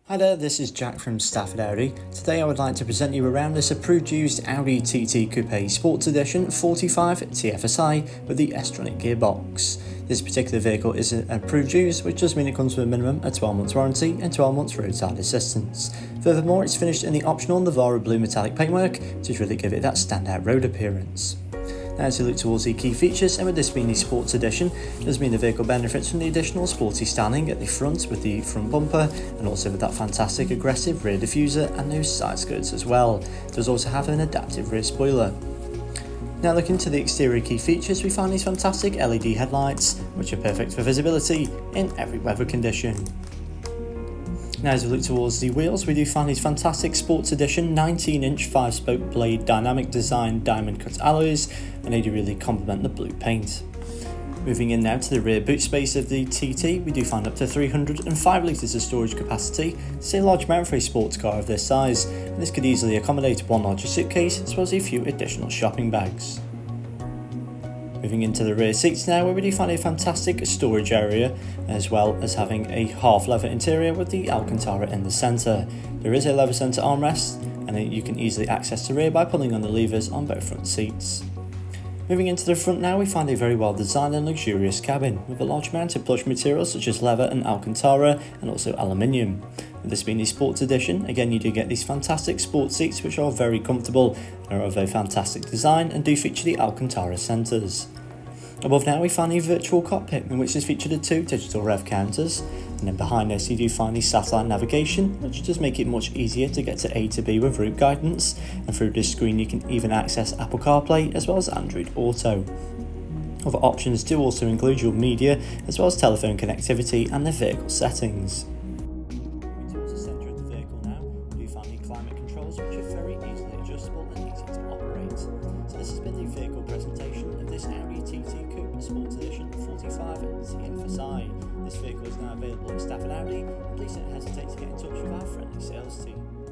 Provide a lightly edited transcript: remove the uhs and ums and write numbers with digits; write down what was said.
Hi there, this is Jack from Stafford Audi. Today I would like to present you around this approved used Audi TT Coupe Sports Edition 45 TFSI with the S-tronic gearbox. This particular vehicle is an approved used, which does mean it comes with a minimum of 12 months warranty and 12 months roadside assistance. Furthermore, it's finished in the optional Navara blue metallic paintwork to really give it that standout road appearance. Now, as you look towards the key features, and with this being the Sports Edition, it does mean the vehicle benefits from the additional sporty styling at the front with the front bumper, and also with that fantastic aggressive rear diffuser and those side skirts as well. It does also have an adaptive rear spoiler. Now, looking to the exterior key features, we find these fantastic LED headlights, which are perfect for visibility in every weather condition. Now, as we look towards the wheels, we do find these fantastic Sports Edition 19-inch 5-spoke blade dynamic design diamond cut alloys, and they do really complement the blue paint. Moving in now to the rear boot space of the TT, we do find up to 305 litres of storage capacity. It's a large amount for a sports car of this size, and this could easily accommodate one larger suitcase as well as a few additional shopping bags. Moving into the rear seats now, where we do find a fantastic storage area, as well as having a half leather interior with the Alcantara in the centre. There is a leather centre armrest, and then you can easily access the rear by pulling on the levers on both front seats. Moving into the front now, we find a very well designed and luxurious cabin, with a large amount of plush materials such as leather and Alcantara, and also aluminium. With this being the Sports Edition, again you do get these fantastic sports seats which are very comfortable and are of a fantastic design and do feature the Alcantara centres. Above now we find a virtual cockpit, in which is featured 2 digital rev counters, and then behind this you do find the satellite navigation, which does make it much easier to get to A to B with route guidance, and through this screen you can even access Apple CarPlay as well as Android Auto. Other options do also include your media as well as telephone connectivity and the vehicle settings. Towards the centre of the vehicle now, we do find the climate controls, which are very easily adjustable and easy to operate. So this has been the vehicle presentation of this Audi TT Coupe Sports Edition 45 TFSI. This vehicle is now available at Stafford Audi, and please don't hesitate to get in touch with our friendly sales team.